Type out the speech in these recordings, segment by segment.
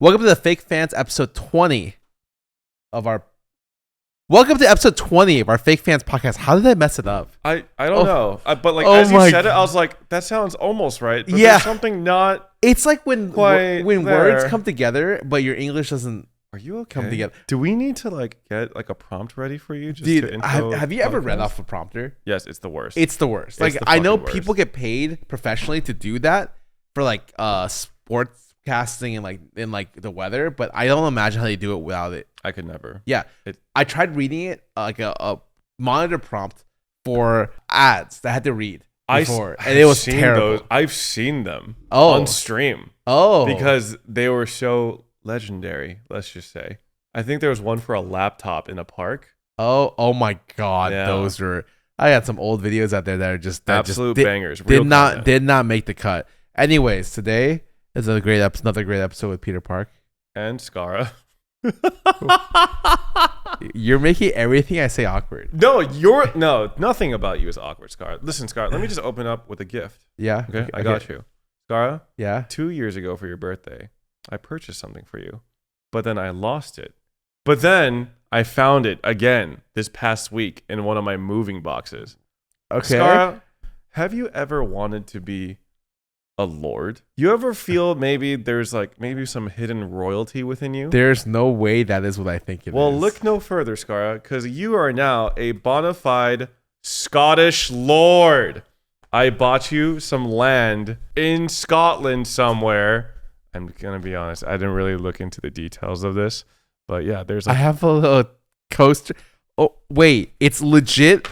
Welcome to the Fake Fans episode 20 of our. Welcome to episode 20 of our Fake Fans podcast. How did I mess it up? I don't know. But like as you said it, I was like, that sounds almost right. But yeah, there's something not. It's like when there. words come together, but your English doesn't. Are you okay? Come together. Do we need to like get like a prompt ready for you? Just Dude, to intro have you ever podcast? read off a prompter? Yes, it's the worst. It's the worst. It's Like the I know fucking people worst. get paid professionally to do that for like sports casting and like the weather, but I don't imagine how they do it without it. I could never. Yeah, I tried reading it like a monitor prompt for ads that I had to read before, and it was terrible. I've seen them on stream. Oh, Because they were so legendary. Let's just say. I think there was one for a laptop in a park. Oh my God, Yeah. those were. I had some old videos out there that are just Absolute bangers. Did not make the cut. Anyways, today is another great episode with Peter Park and Scarra. You're making everything I say awkward. No, nothing about you is awkward, Scarra. Listen, Scarra, let me just open up with a gift. Yeah. Okay, I got you. Scarra, Yeah. 2 years ago for your birthday, I purchased something for you, but then I lost it. But then I found it again this past week in one of my moving boxes. Okay. Scarra, have you ever wanted to be a lord? You ever feel maybe there's like maybe some hidden royalty within you? There's no way that is what I think it is. Well, look no further, Scarra, because you are now a bona fide Scottish lord. I bought you some land in Scotland somewhere. I'm going to be honest. I didn't really look into the details of this. But yeah, there's I have a little coaster. Oh, wait. It's legit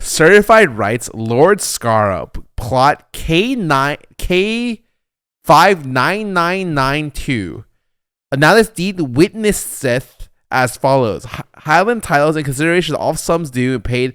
certified rights. Lord Scarra. Plot K59992. Now this deed witnesseth as follows. Highland titles in consideration of all sums due and paid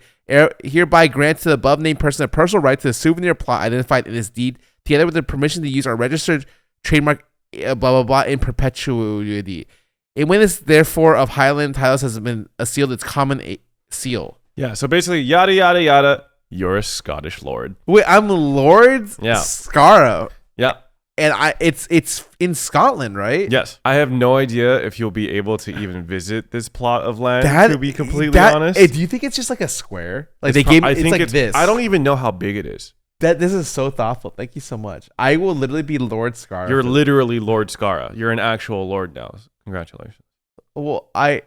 hereby grant to the above named person a personal right to the souvenir plot identified in this deed, together with the permission to use our registered trademark blah blah blah in perpetuity. A witness therefore of Highland titles has been sealed its common seal. Yeah, so basically yada yada yada, you're a Scottish lord. Wait, I'm Lord Scarra. Yeah. And it's in Scotland, right? Yes. I have no idea if you'll be able to even visit this plot of land, to be completely honest. Do you think it's just like a square? Like it's like this. I don't even know how big it is. This is so thoughtful. Thank you so much. I will literally be Lord Scarra. You're literally Lord Scarra. You're an actual lord now. Congratulations. Well, I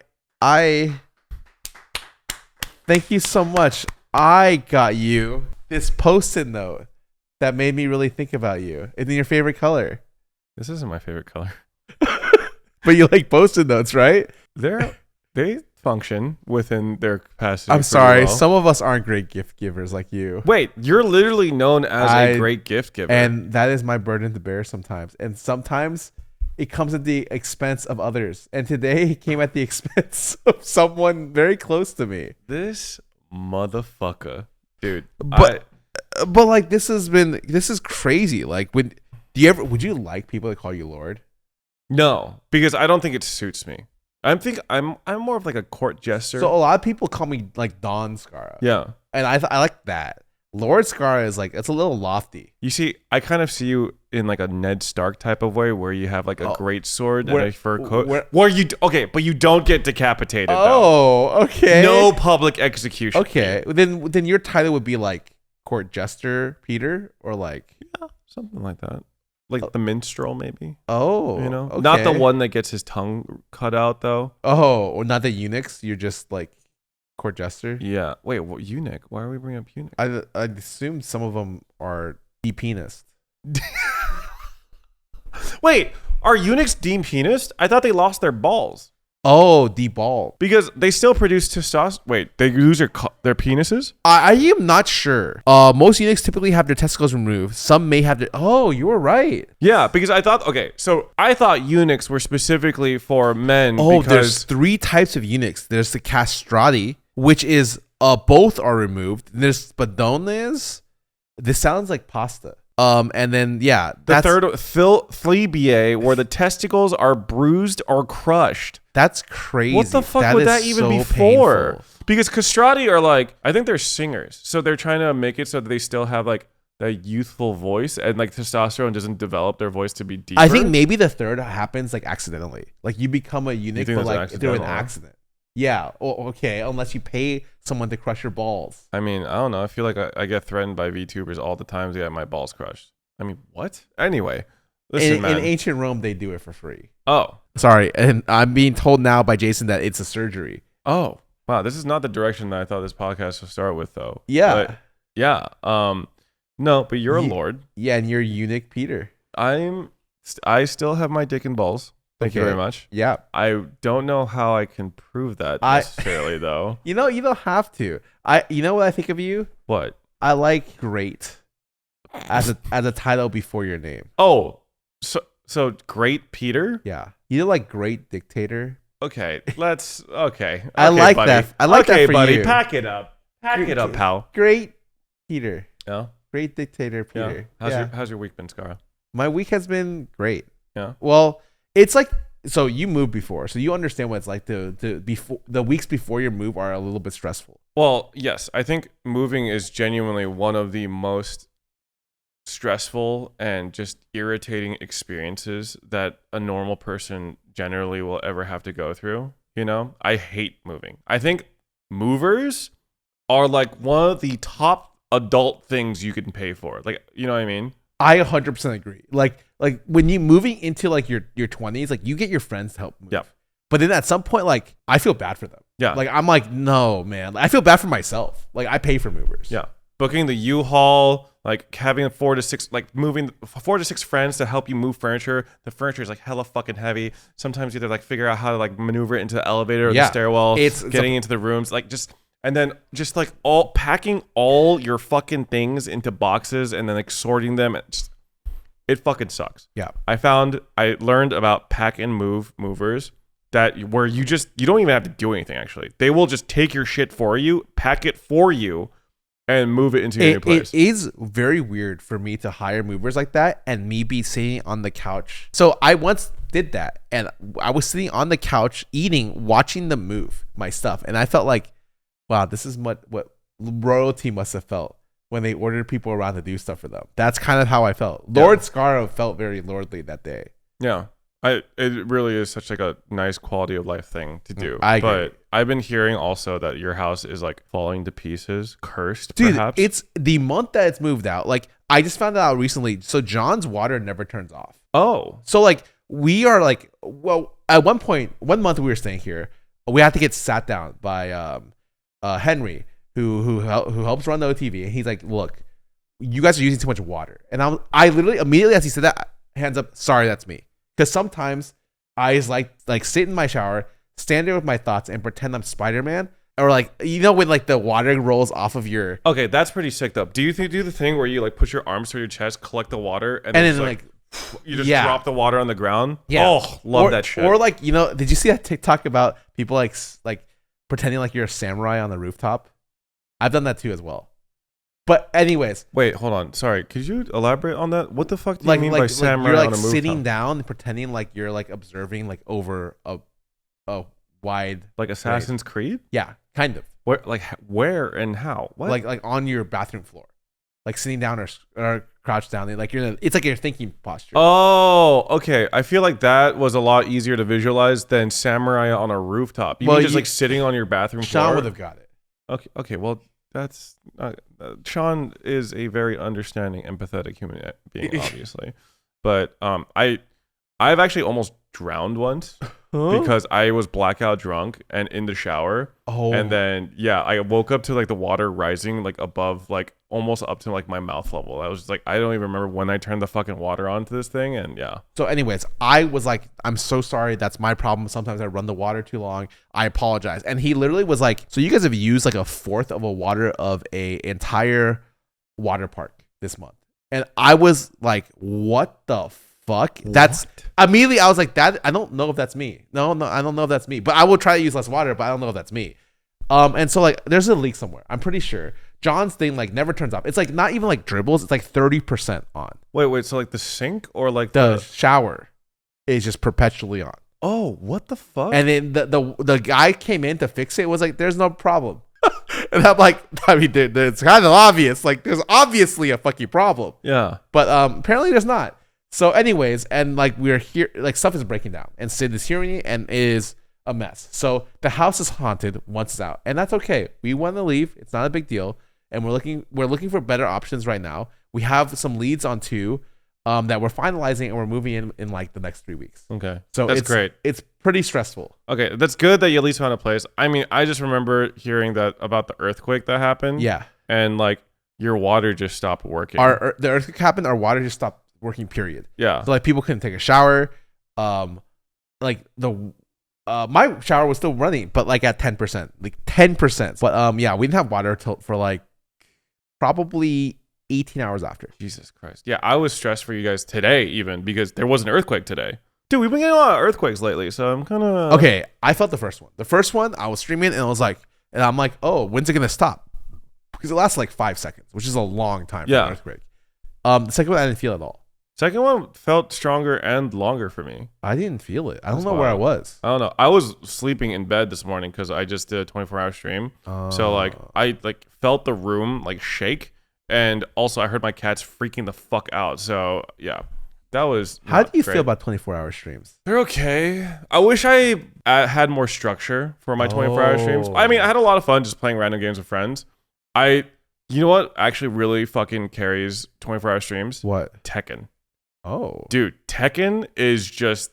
thank you so much. I got you this Post-it note that made me really think about you. It's in your favorite color. This isn't my favorite color. But you like Post-it notes, right? They function within their capacity. I'm sorry. Well. Some of us aren't great gift givers like you. Wait, you're literally known as a great gift giver. And that is my burden to bear sometimes. And sometimes it comes at the expense of others. And today it came at the expense of someone very close to me. This motherfucker. Dude. But like this is crazy. Like would you like people to call you Lord? No, because I don't think it suits me. I'm more of like a court jester. So a lot of people call me like Don Scarra. Yeah. And I like that. Lord Scarra is like, it's a little lofty. You see, I kind of see you in like a Ned Stark type of way where you have like a great sword and a fur coat. But you don't get decapitated though. Okay. No public execution. Okay. Then your title would be like Court Jester Peter or like. Yeah, something like that. Like the minstrel, maybe. Oh, you know, okay. Not the one that gets his tongue cut out, though. Oh, or not the eunuchs. You're just like court jester. Yeah. Wait, what eunuch? Why are we bringing up eunuch? I assume some of them are de-penised. Wait, are eunuchs de-penised? I thought they lost their balls. Oh, de-ball. Because they still produce testosterone. Wait, they lose their penises? I am not sure. Most eunuchs typically have their testicles removed. Some may have their. Oh, you were right. Yeah, because I thought eunuchs were specifically for men. Oh, because there's 3 types of eunuchs. There's the castrati, which is both are removed. There's spadones. This sounds like pasta. And then the third phlebiae, where the testicles are bruised or crushed. That's crazy. What the fuck would that even be for? Because castrati are like, I think they're singers, so they're trying to make it so that they still have like that youthful voice, and like testosterone doesn't develop their voice to be deeper. I think maybe the third happens like accidentally. Like you become a eunuch, think but that's like through an accidental? accident. Yeah. Okay. Unless you pay someone to crush your balls. I mean, I don't know. I feel like I get threatened by VTubers all the time to get my balls crushed. I mean, what? Anyway, listen, man. In ancient Rome, they do it for free. Oh, Sorry, and I'm being told now by Jason that it's a surgery. oh, wow. This is not the direction that I thought this podcast would start with, though. Yeah. But, yeah. No, but you're a lord. Yeah, and you're eunuch Peter. I still have my dick and balls. Thank you Okay. very much. Yeah. I don't know how I can prove that necessarily, though. You know, you don't have to. You know what I think of you? What? I like great as a title before your name. Oh, so great Peter? Yeah. You know, like great dictator. Okay, okay. I like buddy. that. I like that okay, for buddy. you. Pack it up. Pack Great it up, kid. pal. Great Peter. Yeah. Great dictator Yeah. Peter. How's your week been, Scarra? My week has been great. Yeah. Well, it's like, so you moved before, so you understand what it's like before the weeks before your move are a little bit stressful. Well, yes, I think moving is genuinely one of the most stressful and just irritating experiences that a normal person generally will ever have to go through. You know, I hate moving. I think movers are like one of the top adult things you can pay for. Like, you know what I mean? I 100% agree. Like when you moving into like your 20s, like you get your friends to help move. Yeah. But then at some point, like I feel bad for them. Yeah. Like I'm like, no, man. I feel bad for myself. Like I pay for movers. Yeah. Booking the U-Haul, like having 4 to 6, like moving 4 to 6 friends to help you move furniture. The furniture is like hella fucking heavy. Sometimes you have to like figure out how to like maneuver it into the elevator or the stairwell. It's getting into the rooms, like and then just like packing all your fucking things into boxes and then like sorting them. It fucking sucks. Yeah. I learned about pack and move movers that where you don't even have to do anything actually. They will just take your shit for you, pack it for you, and move it into your new place. It is very weird for me to hire movers like that and me be sitting on the couch. So I once did that and I was sitting on the couch eating, watching them move my stuff. And I felt like, wow, this is what royalty must have felt when they ordered people around to do stuff for them. That's kind of how I felt. Lord Scarra felt very lordly that day. Yeah. It really is such like a nice quality of life thing to do. I agree. But I've been hearing also that your house is like falling to pieces, cursed, Dude, perhaps. it's the month that it's moved out. Like I just found out recently. So John's water never turns off. Oh. So like we are like, well, at one month we were staying here. We had to get sat down by Henry, who helps run the OTV, and he's like, look, you guys are using too much water. And I literally immediately as he said that, hands up, sorry, that's me. Because sometimes I just like sit in my shower, stand there with my thoughts, and pretend I'm Spider-Man, or like when like the water rolls off of your. Okay, that's pretty sick though. Do you do the thing where you like put your arms through your chest, collect the water, and then like you just drop the water on the ground? Yeah. Oh, love that shit. Or like did you see that TikTok about people like pretending like you're a samurai on the rooftop? I've done that too as well. But anyways, wait, hold on. Sorry, could you elaborate on that? What the fuck do you mean by samurai you're like on a rooftop? sitting down and pretending like you're like observing like over a wide like Assassin's Creed? Yeah, kind of. Where and how? What? Like on your bathroom floor, like sitting down or crouched down. Like it's like your thinking posture. Oh, okay. I feel like that was a lot easier to visualize than samurai on a rooftop. You mean just like sitting on your bathroom floor? Sean would have got it. Okay. Well, that's Sean is a very understanding, empathetic human being, obviously. But I've actually almost drowned once because I was blackout drunk and in the shower. Oh. And then I woke up to like the water rising like above, like almost up to like my mouth level. I was just like, I don't even remember when I turned the fucking water on to this thing. And So anyways, I was like, I'm so sorry. That's my problem. Sometimes I run the water too long. I apologize. And he literally was like, so you guys have used like a fourth of a water of a entire water park this month. And I was like, what the fuck? That's immediately I was like, that I don't know if that's me. No, I don't know if that's me. But I will try to use less water, but I don't know if that's me. And so like there's a leak somewhere. I'm pretty sure. John's thing like never turns off. It's like not even like dribbles. It's like 30% on. Wait. So like the sink or like the shower is just perpetually on. Oh, what the fuck? And then the guy came in to fix it. Was like, there's no problem. And I'm like, I mean, it's kind of obvious. Like, there's obviously a fucking problem. Yeah. But apparently there's not. So anyways, and like we're here, like stuff is breaking down, and Sid is hearing it, and it is a mess. So the house is haunted once it's out, and that's okay. We want to leave. It's not a big deal, and we're looking for better options right now. We have some leads on 2 that we're finalizing, and we're moving in like the next 3 weeks. Okay. So that's great. It's pretty stressful. Okay, that's good that you at least found a place. I mean, I just remember hearing that about the earthquake that happened. Yeah. And like your water just stopped working. The earthquake happened. Our water just stopped working. Period. Yeah. So like people couldn't take a shower. Like the my shower was still running, but like at 10%, like 10%. But yeah, we didn't have water for like probably 18 hours after. Jesus Christ. Yeah, I was stressed for you guys today even because there was an earthquake today. Dude, we've been getting a lot of earthquakes lately, so I'm kind of... Okay, I felt the first one. The first one, I was streaming and I'm like, oh, when's it going to stop? Because it lasts like 5 seconds, which is a long time for an earthquake. The second one, I didn't feel it at all. Second one felt stronger and longer for me. I didn't feel it. I don't know where I was. I don't know. I was sleeping in bed this morning because I just did a 24-hour stream. So like I like felt the room like shake, and also I heard my cats freaking the fuck out. So yeah, that was. How do you feel about 24-hour streams? They're okay. I wish I had more structure for my 24-hour streams. I mean, I had a lot of fun just playing random games with friends. You know what actually really fucking carries 24-hour streams? What? Tekken. Oh. Dude, Tekken is just...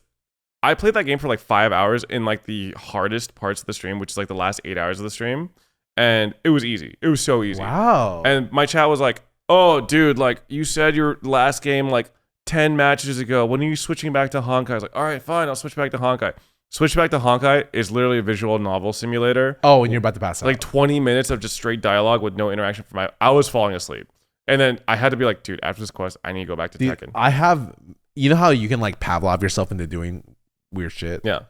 I played that game for like 5 hours in like the hardest parts of the stream, which is like the last 8 hours of the stream. And it was easy. It was so easy. Wow. And my chat was like, oh, dude, like you said your last game like 10 matches ago. When are you switching back to Honkai? I was like, all right, fine. I'll switch back to Honkai. Switch back to Honkai is literally a visual novel simulator. Oh, and you're about to pass out. Like 20 minutes of just straight dialogue with no interaction from I was falling asleep. And then I had to be like, dude, after this quest, I need to go back to Tekken. I have, you know how you can like Pavlov yourself into doing weird shit? Yeah.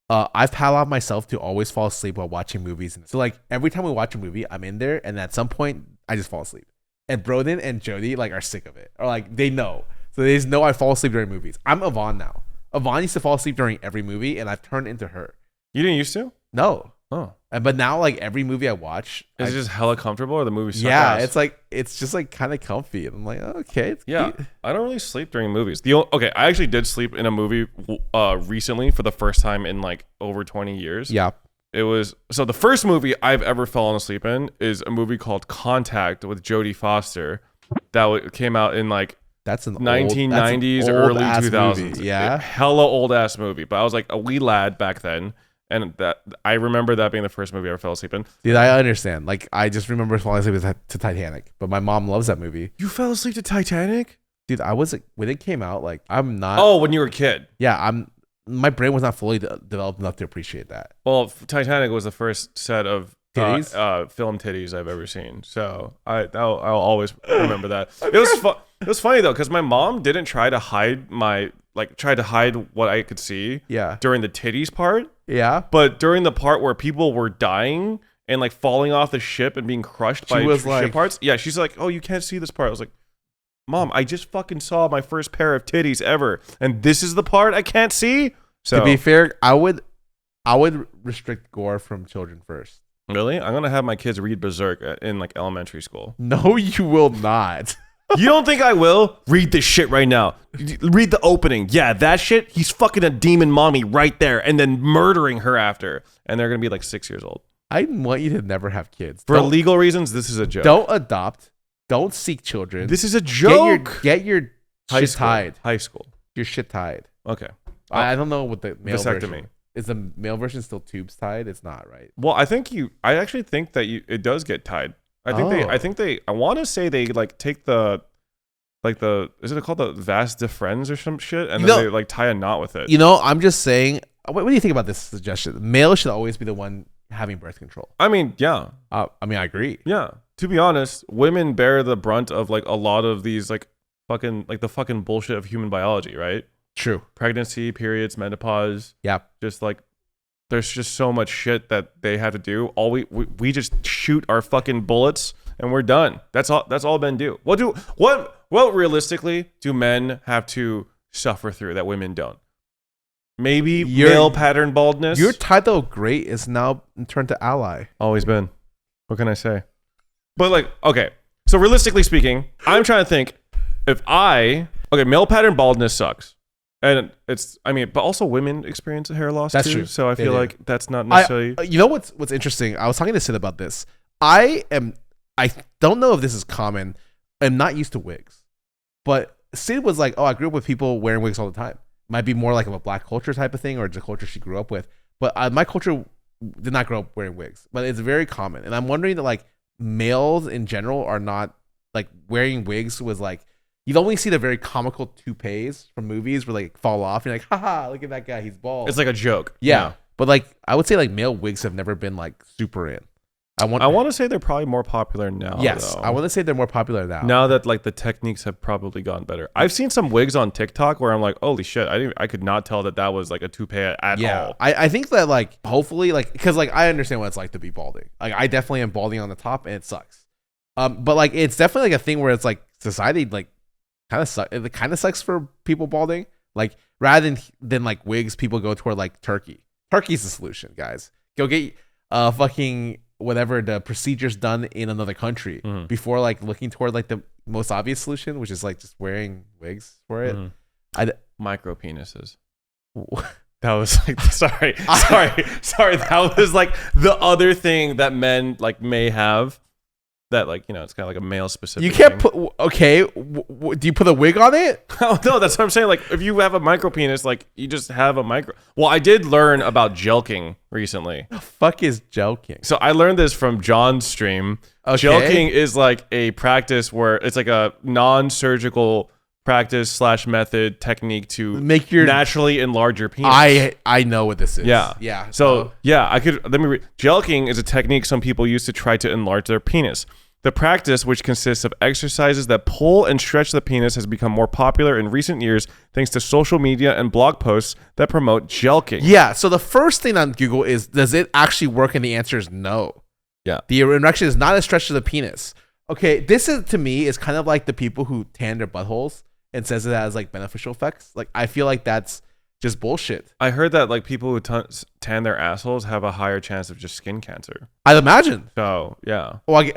I've Pavlov myself to always fall asleep while watching movies. So like every time we watch a movie, I'm in there, and at some point I just fall asleep. And Broden and Jody like are sick of it, or like they know. So they just know I fall asleep during movies. I'm Yvonne now. Yvonne used to fall asleep during every movie, and I've turned into her. You didn't used to? No. Oh. But now, like every movie I watch, is it just hella comfortable, or the movie? Yeah, it's just like kind of comfy, and I'm like, oh, okay, it's cute. I don't really sleep during movies. Okay, I actually did sleep in a movie recently for the first time in like over 20 years. Yeah, it was the first movie I've ever fallen asleep in is a movie called Contact with Jodie Foster that came out in like that's an 1990s, early 2000s. Movie. Yeah, hella old ass movie. But I was like a wee lad back then. And that I remember that being the first movie I ever fell asleep in. Dude, I understand. Like, I just remember falling asleep to Titanic, but my mom loves that movie. You fell asleep to Titanic? Dude, I was when it came out. Like, I'm not. Oh, when you were a kid. Yeah, my brain was not fully developed enough to appreciate that. Well, Titanic was the first set of titties? Film titties I've ever seen. So I'll always remember that. It was funny though, because my mom didn't try to hide what I could see. Yeah. During the titties part. Yeah. But during the part where people were dying and like falling off the ship and being crushed by ship parts. Yeah, she's like, oh, you can't see this part. I was like, Mom, I just fucking saw my first pair of titties ever, and this is the part I can't see. So to be fair, I would restrict gore from children first. Really? I'm gonna have my kids read Berserk in like elementary school. No, you will not. You don't think I will? Read this shit right now. Read the opening. Yeah, that shit. He's fucking a demon mommy right there, and then murdering her after, and they're gonna be like 6 years old. I want you to never have kids for legal reasons. This is a joke. Don't adopt. Don't seek children. This is a joke. Get your shit tied. High school. Your shit tied. Okay. I don't know what the male vasectomy version is. The male version still tubes tied? It's not, right? Well, I actually think that it does get tied. I want to say they like take is it called the vas de friends or some shit, and then they like tie a knot with it. You know, I'm just saying. What do you think about this suggestion? Male should always be the one having birth control. I mean, yeah. I agree. Yeah. To be honest, women bear the brunt of like a lot of these like the fucking bullshit of human biology, right? True. Pregnancy, periods, menopause. Yeah. Just like there's just so much shit that they have to do. All we just shoot our fucking bullets and we're done. That's all men do. What realistically do men have to suffer through that women don't? Maybe male pattern baldness. Your title great is now turned to ally. Always been. What can I say? But like, okay. So realistically speaking, I'm trying to think male pattern baldness sucks. And but also women experience hair loss That's too. true. So I feel like that's not necessarily. You know what's interesting? I was talking to Sid about this. I don't know if this is common. I'm not used to wigs, but Sid was like, "Oh, I grew up with people wearing wigs all the time. Might be more like of a black culture type of thing, or just a culture she grew up with. But my culture did not grow up wearing wigs, but it's very common. And I'm wondering that like males in general are not like wearing wigs was like." You'd only see the very comical toupees from movies where like fall off. And you're like, haha, look at that guy, he's bald. It's like a joke. Yeah. But like I would say like male wigs have never been like super in. I want to say they're probably more popular now. Yes, though. I want to say they're more popular now. Now that like the techniques have probably gotten better. I've seen some wigs on TikTok where I'm like, holy shit, I could not tell that was like a toupee at all. I think that like hopefully like because like I understand what it's like to be balding. Like I definitely am balding on the top and it sucks. But like it's definitely like a thing where it's like society like kind of sucks. It kind of sucks for people balding. Like rather than like wigs, people go toward like turkey. Turkey's the solution, guys. Go get fucking whatever the procedures done in another country before like looking toward like the most obvious solution, which is like just wearing wigs for it. Micro penises. That was like sorry. That was like the other thing that men like may have. That like it's kind of like a male specific. You can't thing. Do you put a wig on it? Oh no, that's what I'm saying. Like if you have a micro penis, like you just have a micro. Well, I did learn about Jelqing recently. The fuck is Jelqing? So I learned this from John's stream. Okay. Jelqing is like a practice where it's like a non-surgical practice / method technique to make your naturally enlarge your penis. I know what this is. Yeah. So I could let me read. Jelqing is a technique some people use to try to enlarge their penis. The practice, which consists of exercises that pull and stretch the penis, has become more popular in recent years thanks to social media and blog posts that promote jelqing. Yeah, so the first thing on Google is, does it actually work? And the answer is no. Yeah. The erection is not a stretch of the penis. Okay, this is to me is kind of like the people who tan their buttholes and says it has like beneficial effects. Like I feel like that's just bullshit. I heard that like people who tan their assholes have a higher chance of just skin cancer. I'd imagine. So, yeah. Well,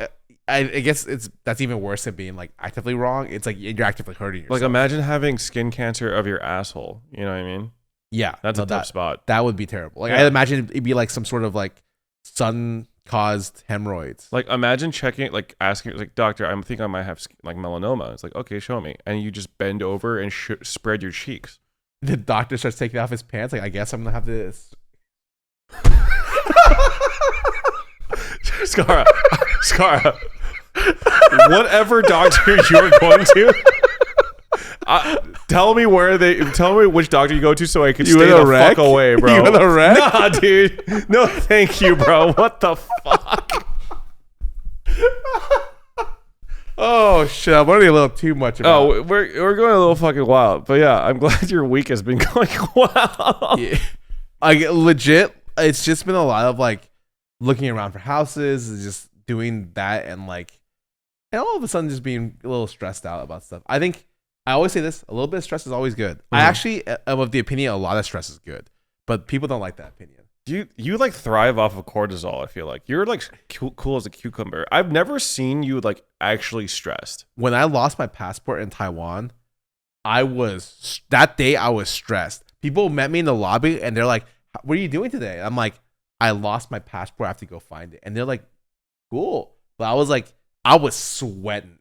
I guess that's even worse than being like actively wrong. It's like you're actively hurting yourself. Like imagine having skin cancer of your asshole. You know what I mean? Yeah, that's a tough spot. That would be terrible. Like I imagine it'd be like some sort of like sun-caused hemorrhoids. Like imagine checking, like asking, like doctor, I think I might have like melanoma. It's like okay, show me, and you just bend over and spread your cheeks. The doctor starts taking off his pants. Like I guess I'm gonna have to. Scarra. Whatever doctor you're going to, tell me which doctor you go to so I can stay the fuck away, bro. You in a wreck? Nah, dude. No, thank you, bro. What the fuck? Oh shit! I'm learning a little too much about. Oh, we're going a little fucking wild, but yeah, I'm glad your week has been going well. Yeah. Like legit, it's just been a lot of like looking around for houses, just doing that, and like. And all of a sudden just being a little stressed out about stuff. I think I always say this, a little bit of stress is always good. I actually am of the opinion a lot of stress is good, but people don't like that opinion. You like thrive off of cortisol, I feel like. You're like cool as a cucumber. I've never seen you like actually stressed. When I lost my passport in Taiwan, that day I was stressed. People met me in the lobby and they're like, what are you doing today? I'm like, I lost my passport, I have to go find it. And they're like, cool. But I was like, I was sweating.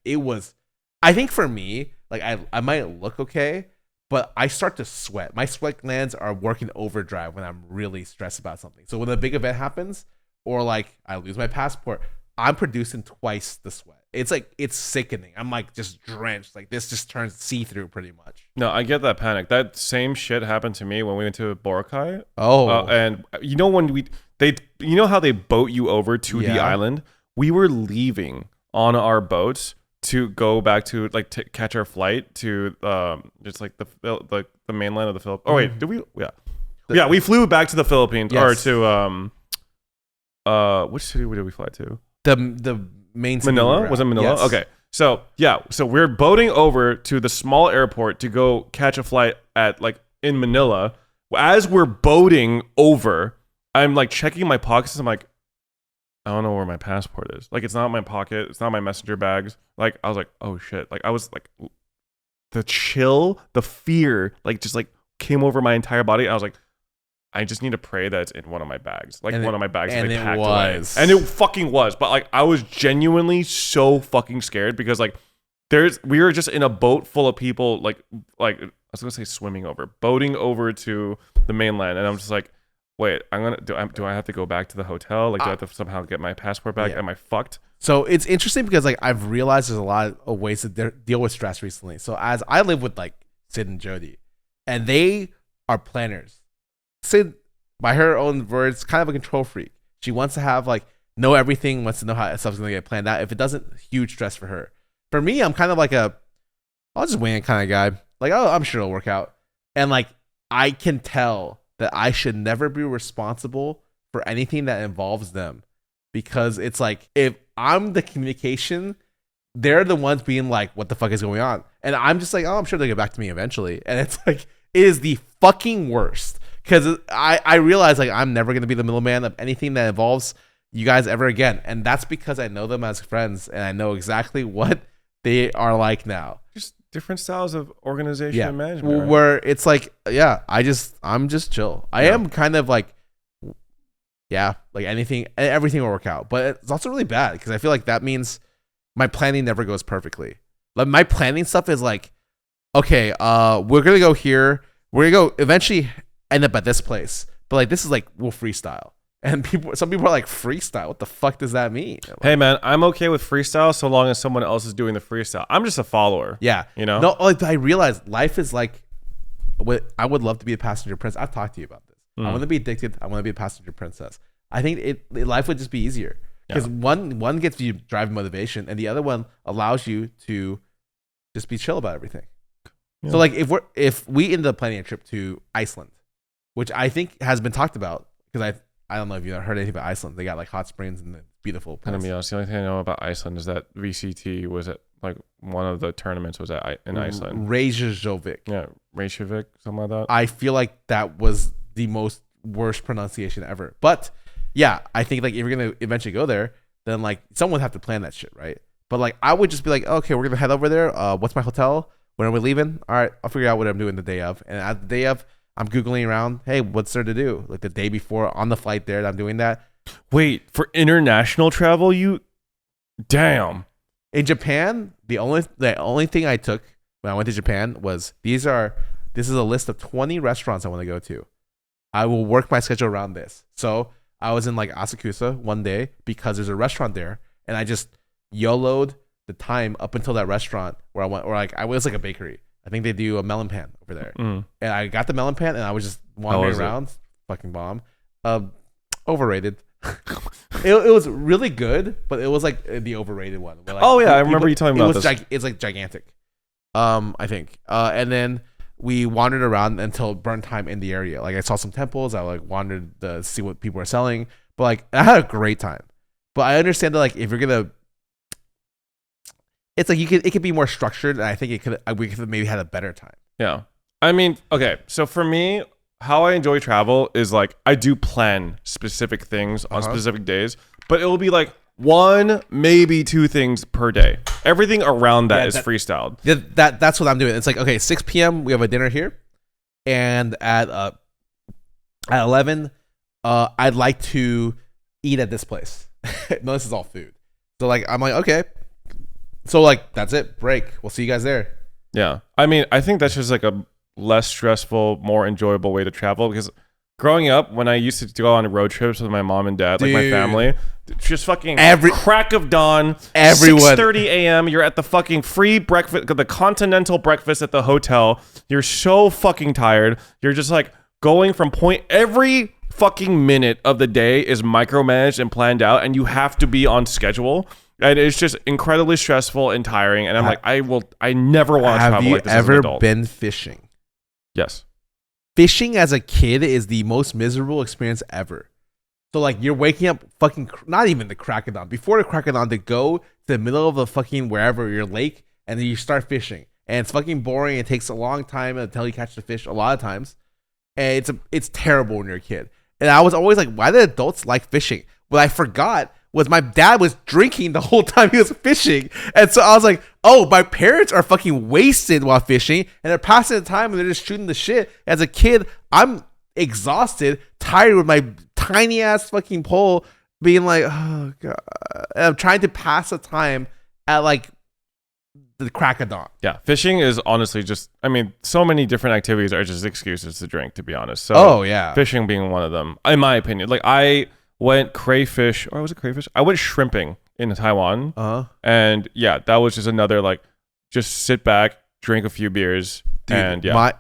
I think for me, like I might look okay, but I start to sweat. My sweat glands are working overdrive when I'm really stressed about something. So when a big event happens or like I lose my passport, I'm producing twice the sweat. It's like, it's sickening. I'm like just drenched. Like this just turns see-through pretty much. No, I get that panic. That same shit happened to me when we went to Boracay. Oh. And you know you know how they boat you over to the island? We were leaving on our boats to go back to like catch our flight to just like the mainland of the Philippines. Oh wait, did we? Yeah, we flew back to the Philippines or to which city did we fly to? The main city. Manila? Was it Manila? Yes. Okay. So we're boating over to the small airport to go catch a flight at like in Manila. As we're boating over, I'm like checking my pockets. I'm like, I don't know where my passport is. Like, it's not in my pocket. It's not in my messenger bags. Like, I was like, oh shit. Like, I was like, the chill, the fear, like just like came over my entire body. I was like, I just need to pray that it's in one of my bags. Like, one of my bags that they packed away. And it fucking was. But like, I was genuinely so fucking scared because like we were just in a boat full of people, like I was gonna say boating over to the mainland, and I'm just like, wait, do I have to go back to the hotel? Like, do I have to somehow get my passport back? Yeah. Am I fucked? So it's interesting because like I've realized there's a lot of ways to deal with stress recently. So as I live with like Sid and Jody, and they are planners. Sid, by her own words, kind of a control freak. She wants to have like know everything, wants to know how stuff's gonna get planned out. If it doesn't, huge stress for her. For me, I'm kind of like I'll just wing it kind of guy. Like, oh, I'm sure it'll work out. And like I can tell that I should never be responsible for anything that involves them, because it's like if I'm the communication, they're the ones being like, what the fuck is going on? And I'm just like, oh, I'm sure they'll get back to me eventually. And it's like, it is the fucking worst, because I realize like I'm never going to be the middleman of anything that involves you guys ever again. And that's because I know them as friends and I know exactly what they are like now. Just different styles of organization and management. Right? Where it's like, yeah, I'm just chill. I am kind of like, yeah, like everything will work out. But it's also really bad because I feel like that means my planning never goes perfectly. Like my planning stuff is like, okay, we're gonna go here. We're gonna go eventually end up at this place. But like this is like we'll freestyle. And some people are like, freestyle? What the fuck does that mean? Like, hey man, I'm okay with freestyle so long as someone else is doing the freestyle. I'm just a follower. Yeah, you know. No, like I realize life is like. I would love to be a passenger prince. I've talked to you about this. I want to be addicted. I want to be a passenger princess. I think life would just be easier because one gets you drive motivation, and the other one allows you to just be chill about everything. Yeah. So like if we ended up planning a trip to Iceland, which I think has been talked about, because I don't know if you've heard anything about Iceland. They got like hot springs and beautiful places. I'm gonna be honest, the only thing I know about Iceland is that VCT was at like one of the tournaments was in Iceland. Reykjavik. Yeah, Reykjavik, something like that. I feel like that was the most worst pronunciation ever. But yeah, I think like if you're gonna eventually go there, then like someone would have to plan that shit, right? But like I would just be like, okay, we're gonna head over there. What's my hotel? When are we leaving? All right, I'll figure out what I'm doing the day of. And at the day of, I'm Googling around, hey, what's there to do? Like the day before on the flight there, I'm doing that. Wait, for international travel, damn. In Japan, the only thing I took when I went to Japan was this is a list of 20 restaurants I want to go to. I will work my schedule around this. So I was in like Asakusa one day because there's a restaurant there, and I just YOLO'd the time up until that restaurant where I went, or like I was like a bakery. I think they do a melon pan over there. And I got the melon pan and I was just wandering around. Fucking bomb. Overrated. it was really good, but it was like the overrated one. Where, like, I remember you telling me about this. It's like gigantic. I think. And then we wandered around until burn time in the area. Like I saw some temples. I like wandered to see what people were selling. But like I had a great time. But I understand that like if you're gonna, it's like it could be more structured, and I think we could have maybe had a better time. Yeah. I mean, okay. So for me, how I enjoy travel is like I do plan specific things on specific days, but it will be like one, maybe two things per day. Everything around that is freestyled. That's what I'm doing. It's like, okay, 6 p.m. we have a dinner here, and at 11, I'd like to eat at this place. No, this is all food. So like I'm like, okay. So like that's it. Break. We'll see you guys there. Yeah. I mean, I think that's just like a less stressful, more enjoyable way to travel, because growing up, when I used to go on road trips with my mom and dad, like my family, just fucking crack of dawn, everyone 6:30 a.m. You're at the fucking free breakfast, the continental breakfast at the hotel. You're so fucking tired. You're just like going from every fucking minute of the day is micromanaged and planned out, and you have to be on schedule. And it's just incredibly stressful and tiring. And I'm like, I never want to travel like this as an adult. Have you ever been fishing? Yes. Fishing as a kid is the most miserable experience ever. So like you're waking up fucking, not even the crack of dawn, before the crack of dawn, to go to the middle of the fucking wherever, your lake, and then you start fishing. And it's fucking boring. It takes a long time until you catch the fish a lot of times. And it's terrible when you're a kid. And I was always like, why do adults like fishing? What I forgot was my dad was drinking the whole time he was fishing. And so I was like, oh, my parents are fucking wasted while fishing and they're passing the time and they're just shooting the shit. As a kid, I'm exhausted, tired with my tiny ass fucking pole being like, oh God. And I'm trying to pass the time at like the crack of dawn. Yeah, fishing is honestly just, I mean, so many different activities are just excuses to drink, to be honest. So fishing being one of them, in my opinion. Like I went crayfish, or was it crayfish? I went shrimping in Taiwan. And yeah, that was just another like, just sit back, drink a few beers. Dude, and yeah.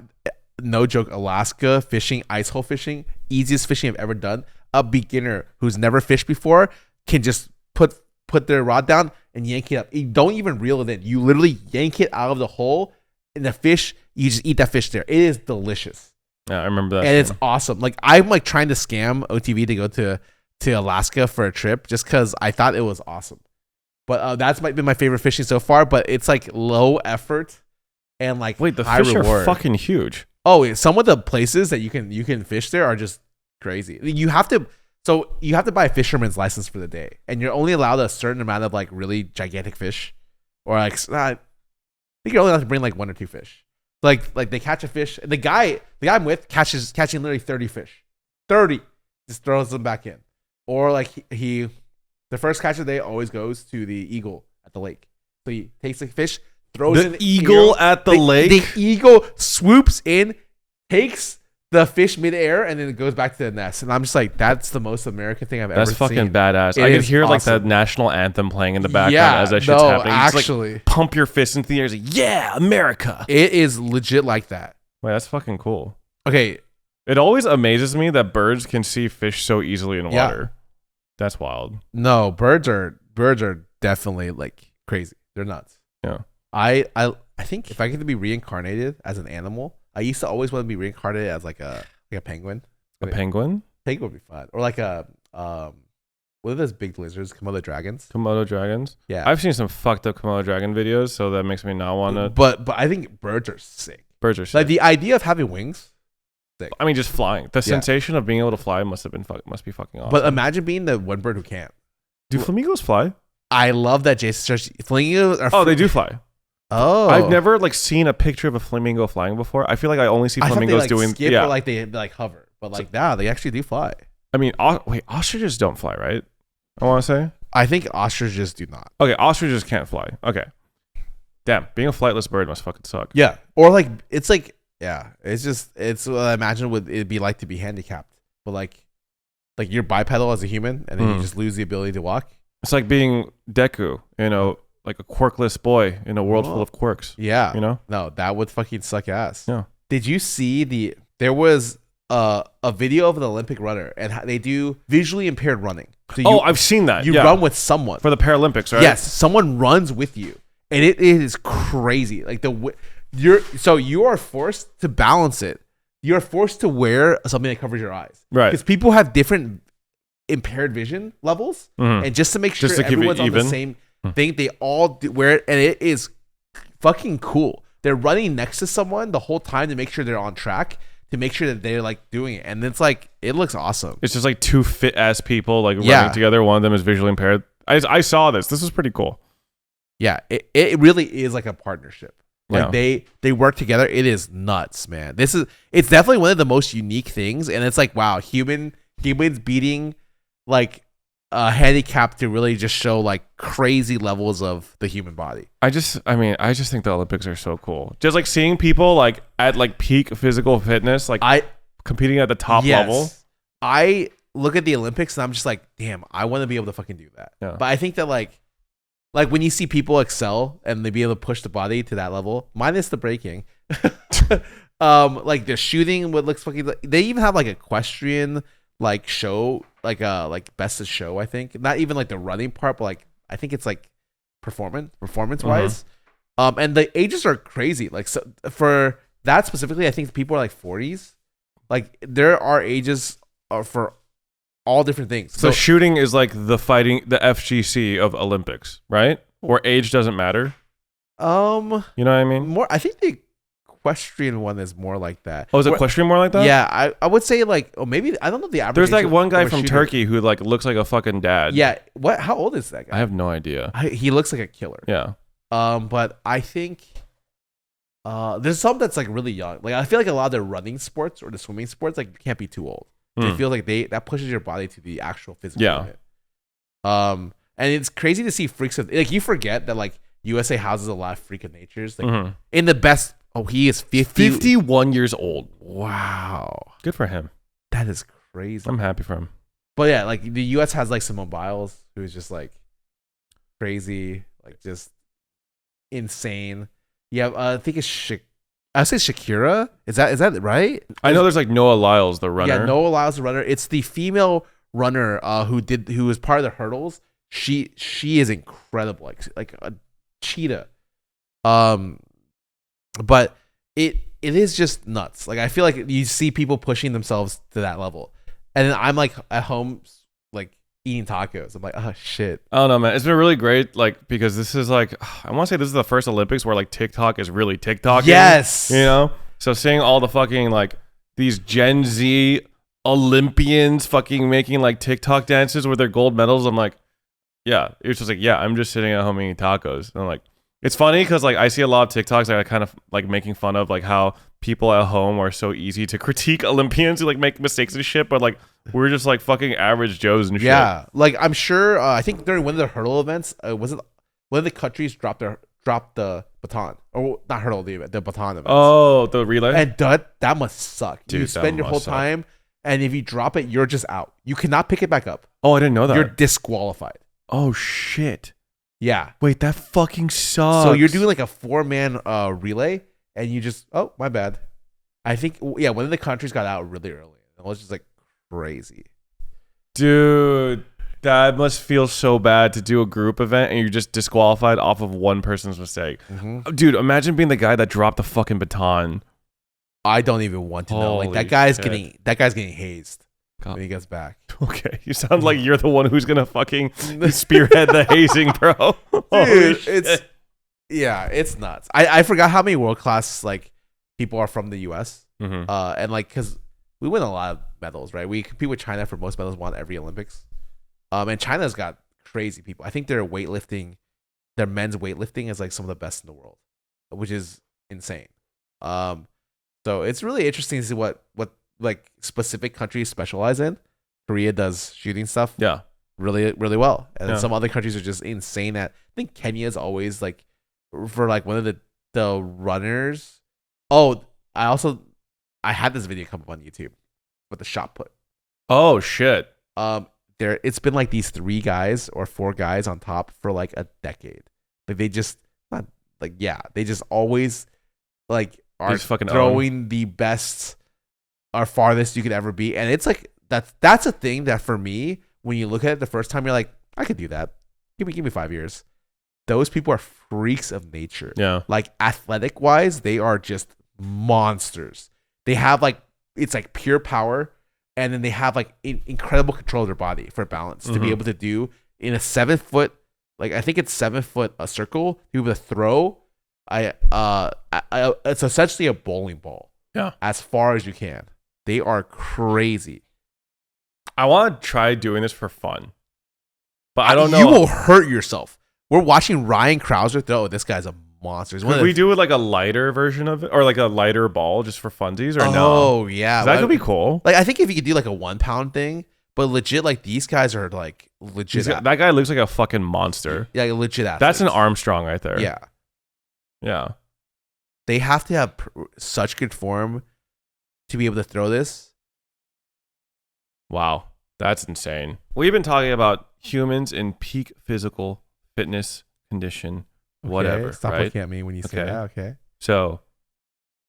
No joke, Alaska fishing, ice hole fishing, easiest fishing I've ever done. A beginner who's never fished before can just put their rod down and yank it up. You don't even reel it in. You literally yank it out of the hole, and the fish, you just eat that fish there. It is delicious. Yeah, I remember that. And it's awesome. Like I'm like trying to scam OTV to go to Alaska for a trip just because I thought it was awesome. But that's might be my favorite fishing so far. But it's like low effort and like the high fish reward. Are fucking huge. Oh, some of the places that you can fish there are just crazy. You have to buy a fisherman's license for the day, and you're only allowed a certain amount of like really gigantic fish, or like I think you're only allowed to bring like 1 or 2 fish. Like they catch a fish, and the guy I'm with catching literally 30 fish, 30, just throws them back in, or like he the first catch of the day always goes to the eagle at the lake. So he takes the fish, throws the eagle at the lake. The eagle swoops in, takes the fish midair, and then it goes back to the nest. And I'm just like, that's the most American thing I've ever seen. That's fucking badass. I can hear awesome. Like the national anthem playing in the background as that shit's happening. Actually, like, pump your fist into the air. Like, yeah, America. It is legit like that. Wait, that's fucking cool. Okay. It always amazes me that birds can see fish so easily in water. That's wild. No, birds are definitely like crazy. They're nuts. Yeah. I think if I get to be reincarnated as an animal, I used to always want to be reincarnated as like a penguin. A penguin? Penguin would be fun. Or like a what are those big lizards? Komodo dragons? Komodo dragons? Yeah. I've seen some fucked up Komodo dragon videos, so that makes me not want to. But I think birds are sick. Birds are sick. Like the idea of having wings, sick. I mean, just flying. The sensation of being able to fly must be fucking awesome. But imagine being the one bird who can't. Do flamingos fly? I love that Jason says flamingos are they do fly. Oh, I've never like seen a picture of a flamingo flying before. I feel like I only see flamingos they, doing skip or like they like hover, but like they actually do fly. I mean, wait, ostriches don't fly, right? I want to say. I think ostriches do not. Okay, ostriches can't fly. Okay, damn, being a flightless bird must fucking suck. Yeah, or like it's what I imagine would it be like to be handicapped, but like you're bipedal as a human, and then you just lose the ability to walk. It's like being Deku, like a quirkless boy in a world full of quirks. Yeah. No, that would fucking suck ass. Yeah. Did you see there was a video of an Olympic runner and they do visually impaired running. So I've seen that. You run with someone. For the Paralympics, right? Yes. Someone runs with you. And it is crazy. Like you are forced to balance it. You're forced to wear something that covers your eyes. Right. Because people have different impaired vision levels. Mm-hmm. And just to make sure everyone's on the same thing, they all wear it, and it is fucking cool. They're running next to someone the whole time to make sure they're on track, to make sure that they're like doing it, and it's like it looks awesome. It's just like 2 fit ass people like running together. One of them is visually impaired. I saw this. This was pretty cool. Yeah, it really is like a partnership. Like they work together. It is nuts, man. It's definitely one of the most unique things, and it's like wow, humans beating like handicap to really just show like crazy levels of the human body. I just think the Olympics are so cool. Just like seeing people like at like peak physical fitness, like competing at the top level. I look at the Olympics and I'm just like, damn, I want to be able to fucking do that. Yeah. But I think that like when you see people excel and they be able to push the body to that level, minus the braking, like the shooting, what looks fucking. They even have like equestrian like show, like best of show. I think not even like the running part, but like I think it's like performance wise. And the ages are crazy. Like so for that specifically, I think people are like 40s. Like there are ages for all different things. So shooting is like the FGC of Olympics, right? Where age doesn't matter. You know what I mean? More, I think the equestrian one is more like that. Oh, is equestrian more like that? Yeah, I would say like, oh, maybe I don't know the average. There's like age one guy of a from shooter. Turkey who like looks like a fucking dad. Yeah, what? How old is that guy? I have no idea. He looks like a killer. Yeah. But I think there's some that's like really young. Like I feel like a lot of the running sports or the swimming sports like can't be too old. It feels like that pushes your body to the actual physical limit. And it's crazy to see freaks of like you forget that like USA houses a lot of freak of natures. Like in the best. Oh, he is 51 years old. Wow, Good for him. that is crazy. I'm happy for him. But yeah, like the US has like Simone Biles, who's just like crazy, like just insane. Yeah, I think it's I say Shakira. Is that right? I know there's like Noah Lyles, the runner. Yeah, Noah Lyles, the runner. It's the female runner who was part of the hurdles. She is incredible, like a cheetah. But it is just nuts. Like I feel like you see people pushing themselves to that level, and then I'm like at home like eating tacos. I'm like, oh shit. I don't know, man. It's been really great, like because this is like I want to say this is the first Olympics where like TikTok is really TikToking. Yes. You know, so seeing all the fucking like these Gen Z Olympians fucking making like TikTok dances with their gold medals, I'm like, yeah. It's just like, yeah, I'm just sitting at home eating tacos. And I'm like, it's funny because like I see a lot of TikToks that are kind of like making fun of like how people at home are so easy to critique Olympians who like make mistakes and shit, but like we're just like fucking average Joes and shit. Yeah, like I'm sure. I think during one of the hurdle events, was it one of the countries dropped the baton or not hurdle the baton event? Oh, the relay. And that must suck. Dude, you spend your whole time, and if you drop it, you're just out. You cannot pick it back up. Oh, I didn't know that. You're disqualified. Oh shit. Yeah. Wait, that fucking sucks. So you're doing like a 4-man relay, and you just my bad. I think one of the countries got out really early. It was just like crazy. Dude, that must feel so bad to do a group event and you're just disqualified off of one person's mistake. Dude, imagine being the guy that dropped the fucking baton. I don't even want to know. Like that guy's getting hazed when he gets back. Okay, you sound like you're the one who's gonna fucking spearhead the hazing, bro. Dude, it's nuts. I forgot how many world class like people are from the US. And like because we win a lot of medals, right? We compete with China for most medals won every Olympics. And China's got crazy people. I think their men's weightlifting is like some of the best in the world, which is insane. So it's really interesting to see what like specific countries specialize in. Korea does shooting stuff, really really well, and then some other countries are just insane at. I think Kenya is always like for like one of the runners. Oh, I had this video come up on YouTube with the shot put. Oh shit. It's been like these 3 guys or 4 guys on top for like a decade. Like they just they just always like are throwing the best or farthest you could ever be. And it's like that's a thing that for me, when you look at it the first time, you're like, I could do that. Give me 5 years. Those people are freaks of nature. Yeah. Like athletic wise, they are just monsters. They have like it's like pure power. And then they have like incredible control of their body for balance to be able to do in a 7 foot, like I think it's 7 foot a circle, to be able to throw. It's essentially a bowling ball. Yeah. As far as you can. They are crazy. I want to try doing this for fun, but I don't know. You will hurt yourself. We're watching Ryan Krauser throw. This guy's a monster. Could we do like a lighter version of it, or like a lighter ball just for funsies, or no? Oh yeah, that could be cool. Like I think if you could do like a 1 pound thing, but legit, like these guys are like legit. That guy looks like a fucking monster. Yeah, legit athletes. That's an Armstrong right there. Yeah, yeah. They have to have such good form to be able to throw this. Wow, that's insane. We've been talking about humans in peak physical fitness condition. Whatever. Stop right? looking at me when you say that. Okay. So,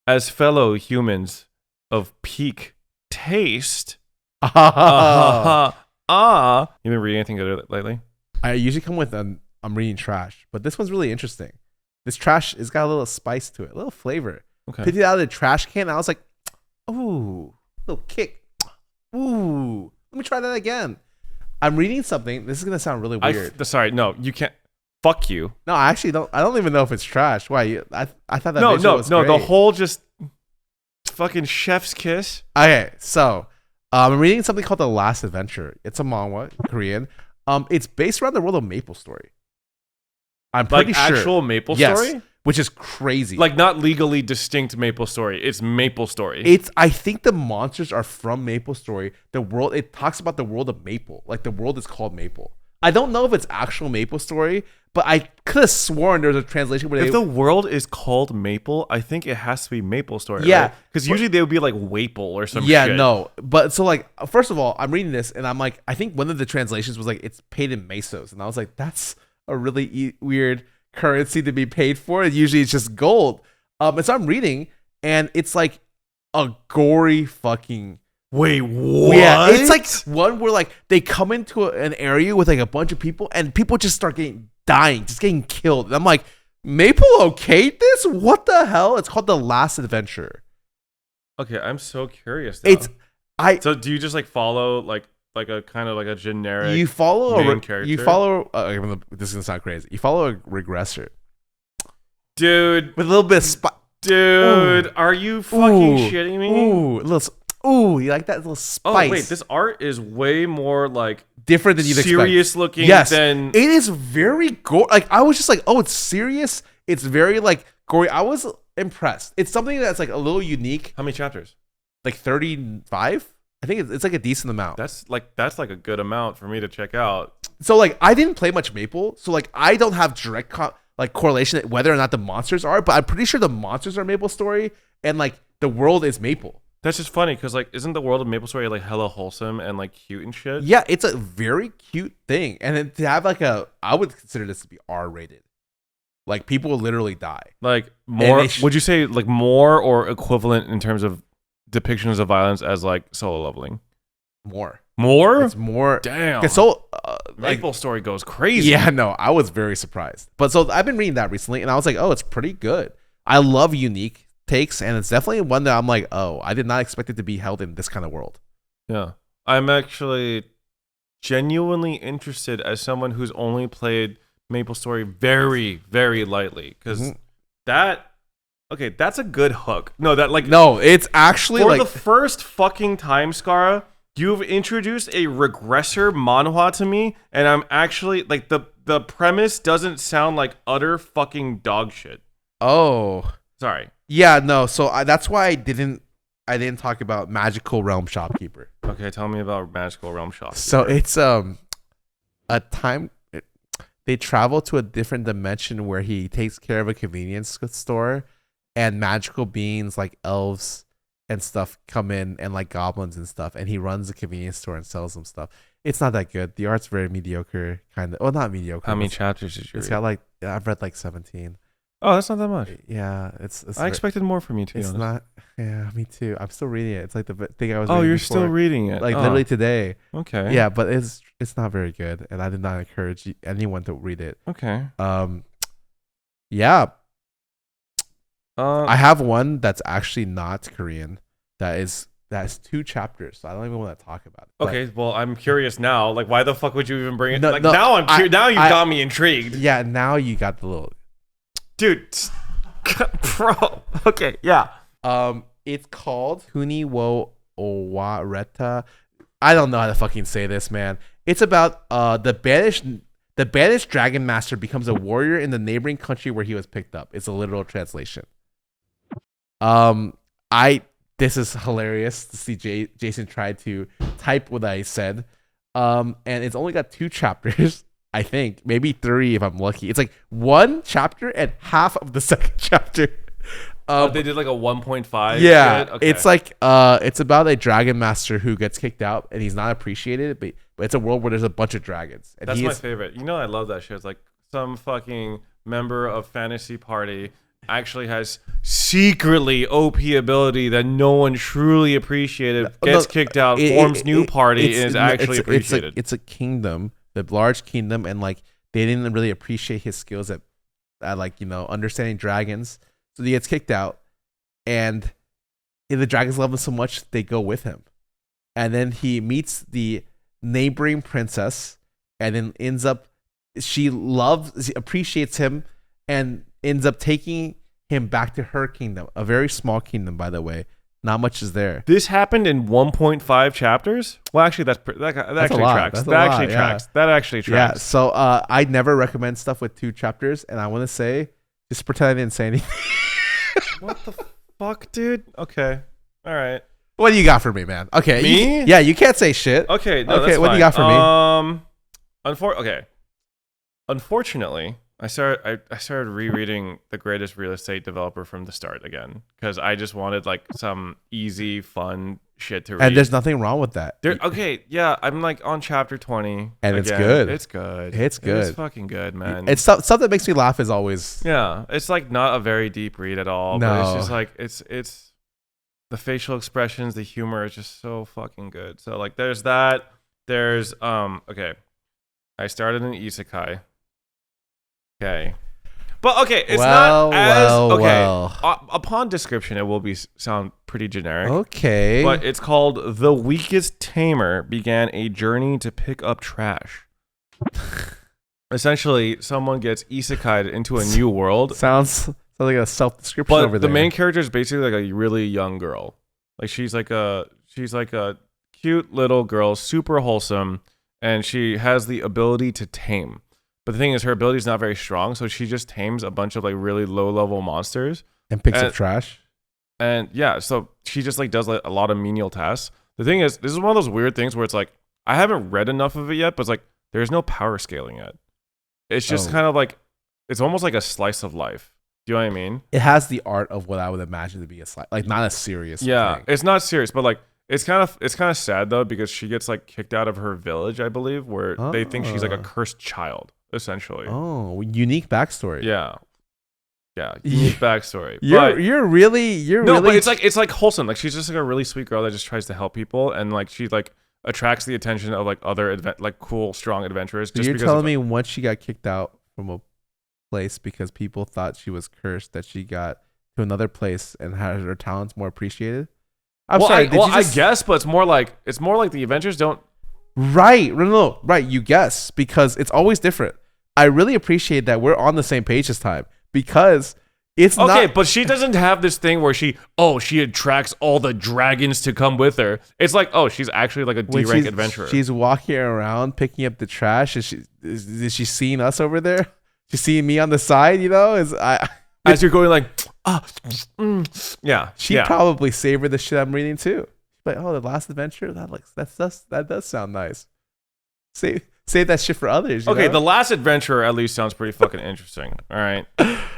as fellow humans of peak taste, you've been reading anything good lately? I usually come with I'm reading trash, but this one's really interesting. This trash has got a little spice to it, a little flavor. Okay. Picked it out of the trash can. And I was like, ooh, little kick. Ooh, let me try that again. I'm reading something. This is gonna sound really weird. Sorry, no, you can't. Fuck you. No, I actually don't. I don't even know if it's trash. Why? I thought that. No. was great. The whole just fucking chef's kiss. Okay, so I'm reading something called The Last Adventure. It's a manga, Korean. It's based around the world of Maple Story. I'm pretty Like sure. actual Maple Yes, Story? which is crazy. Like not legally distinct Maple Story. It's Maple Story. I think the monsters are from Maple Story. The world, it talks about the world of Maple. Like the world is called Maple. I don't know if it's actual Maple Story, but I could have sworn there was a translation where if the world is called Maple, I think it has to be Maple Story. Yeah, because usually they would be like Waple or some shit. Yeah, no. But so like, first of all, I'm reading this and I'm like, I think one of the translations was like, it's paid in mesos. And I was like, that's a really weird currency to be paid for. And usually it's just gold. And so I'm reading and it's like a gory fucking. Wait, what? Yeah, it's like one where like they come into an area with like a bunch of people and people just start dying, just getting killed. And I'm like, Maple okayed this? What the hell? It's called The Last Adventure. Okay, I'm so curious now. So do you just like follow like a kind of like a generic you follow main character? You follow this is gonna sound crazy. You follow a regressor. Dude. With a little bit of spice. Dude, are you fucking shitting me? You like that little spice? Oh wait, this art is way more like different than you'd expect. Serious looking. Yes, than it is very gory. Like I was just like, oh, it's serious. It's very like gory. I was impressed. It's something that's like a little unique. How many chapters? Like 35. I think it's like a decent amount. That's like a good amount for me to check out. So like I didn't play much Maple, so like I don't have direct correlation whether or not the monsters are, but I'm pretty sure the monsters are Maple Story and like the world is Maple. That's just funny because like isn't the world of Maple Story like hella wholesome and like cute and shit? Yeah, it's a very cute thing, and then to have like I would consider this to be R-rated. Like people will literally die. Like more? Would you say like more or equivalent in terms of depictions of violence as like Solo Leveling? More. It's more. Damn. So Maple Story goes crazy. Yeah, no, I was very surprised. But so I've been reading that recently, and I was like, oh, it's pretty good. I love unique takes, and it's definitely one that I'm like, oh, I did not expect it to be held in this kind of world. Yeah, I'm actually genuinely interested as someone who's only played Maple Story very, very lightly because that's a good hook. No, it's actually for like the first fucking time, Scarra, you've introduced a regressor manhwa to me, and I'm actually like the premise doesn't sound like utter fucking dog shit. Oh, sorry. Yeah, no. So that's why I didn't talk about Magical Realm Shopkeeper. Okay, tell me about Magical Realm Shopkeeper. So it's a time they travel to a different dimension where he takes care of a convenience store, and magical beings like elves and stuff come in and like goblins and stuff, and he runs a convenience store and sells them stuff. It's not that good. The art's very mediocre, kind of. Well, not mediocre. How many chapters did you read? It's got like I've read like 17. Oh, that's not that much. Yeah, I expected more from you, to be honest. Not. Yeah, me too. I'm still reading it. It's like the thing I was. Oh, you're before. still reading it, like literally today. Okay. Yeah, but it's not very good, and I did not encourage anyone to read it. Okay. Yeah. I have one that's actually not Korean. That's 2 chapters, so I don't even want to talk about it. Okay, well, I'm curious now. Like, why the fuck would you even bring it? No, now I'm curious. Now you got me intrigued. Yeah, now you got the little. Dude, bro. Okay, yeah. It's called Huni wo Owareta. I don't know how to fucking say this, man. It's about the banished dragon master becomes a warrior in the neighboring country where he was picked up. It's a literal translation. This is hilarious to see Jason try to type what I said. And it's only got 2 chapters. I think maybe 3 if I'm lucky. It's like 1 chapter and half of the second chapter. They did like a 1.5. Yeah, okay. It's like it's about a dragon master who gets kicked out and he's not appreciated, but it's a world where there's a bunch of dragons. And that's my favorite. You know, I love that shit. It's like some fucking member of fantasy party actually has secretly OP ability that no one truly appreciated, gets kicked out, forms new party, and is actually appreciated. It's a kingdom. The large kingdom, and like they didn't really appreciate his skills at like understanding dragons, so he gets kicked out, and the dragons love him so much they go with him, and then he meets the neighboring princess, and then she appreciates him, and ends up taking him back to her kingdom, a very small kingdom, by the way, Not much is there. This happened in 1.5 chapters. Well, actually, that actually tracks. That actually tracks. That actually tracks. Yeah. So I never recommend stuff with 2 chapters, and I want to say, just pretend I didn't say anything. What the fuck, dude? Okay. All right. What do you got for me, man? Okay. Me? Yeah, you can't say shit. Okay. No, okay. That's What do you got for me? Unfortunately, I started rereading The Greatest Real Estate Developer from the start again because I just wanted like some easy, fun shit to read. And there's nothing wrong with that. Okay, yeah, I'm like on chapter 20, and again. it's good. It's good. It's good. It's fucking good, man. It's stuff that makes me laugh is always. Yeah, it's like not a very deep read at all. No, but it's just like it's the facial expressions, the humor is just so fucking good. So like, there's that. There's okay, I started an isekai. Okay. But okay, it's not as okay. Upon description, it will sound pretty generic. Okay. But it's called The Weakest Tamer Began a Journey to Pick Up Trash. Essentially, someone gets isekai'd into a new world. Sounds like a self-description over there. But the main character is basically like a really young girl. Like she's like a cute little girl, super wholesome, and she has the ability to tame. But the thing is, her ability is not very strong, so she just tames a bunch of like really low-level monsters and picks up trash. And yeah, so she just like does like a lot of menial tasks. The thing is, this is one of those weird things where it's like I haven't read enough of it yet, but it's like there's no power scaling yet. It's just kind of like it's almost like a slice of life. Do you know what I mean? It has the art of what I would imagine to be a slice, like not a serious. Yeah, thing. It's not serious, but like. It's kind of sad though because she gets like kicked out of her village, I believe, where they think she's like a cursed child, essentially. Oh, unique backstory. Yeah, unique backstory. You're really but it's like wholesome. Like she's just like a really sweet girl that just tries to help people, and like she like attracts the attention of like other like cool, strong adventurers. So you're telling me once she got kicked out from a place because people thought she was cursed, that she got to another place and had her talents more appreciated? I guess, but it's more like the adventures don't. Right, no, right. You guess because it's always different. I really appreciate that we're on the same page this time because it's okay. not. But she doesn't have this thing where she attracts all the dragons to come with her. It's like she's actually like a D-rank adventurer. She's walking around picking up the trash. Is she seeing us over there? She's seeing me on the side. You know, as you're going like. Yeah. She probably savored the shit I'm reading too. Like, the last adventure? That does sound nice. Save that shit for others. Okay, know? The Last Adventurer at least sounds pretty fucking interesting. All right.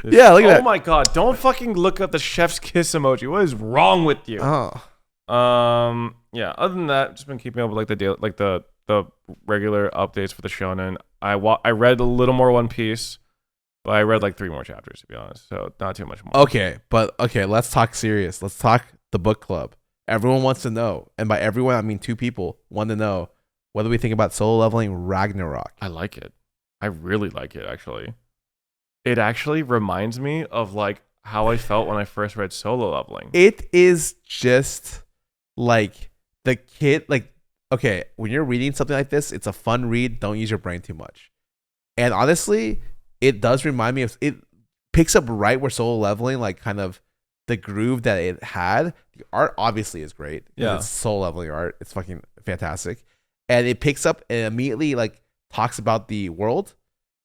Yeah, look at that. Oh my god, don't fucking look up the chef's kiss emoji. What is wrong with you? Oh. Yeah, other than that, just been keeping up with like the regular updates for the shonen. I read a little more One Piece. But I read like 3 more chapters, to be honest. So not too much more. Okay, let's talk serious. Let's talk the book club. Everyone wants to know. And by everyone, I mean 2 people want to know. What do we think about solo leveling Ragnarok? I like it. I really like it, actually. It actually reminds me of like how I felt when I first read solo leveling. It is just like the kid, like, okay, when you're reading something like this, it's a fun read. Don't use your brain too much. And honestly, it does remind me of, it picks up right where solo leveling, like kind of the groove that it had. The art obviously is great. Yeah. It's solo leveling art. It's fucking fantastic. And it picks up and immediately like talks about the world.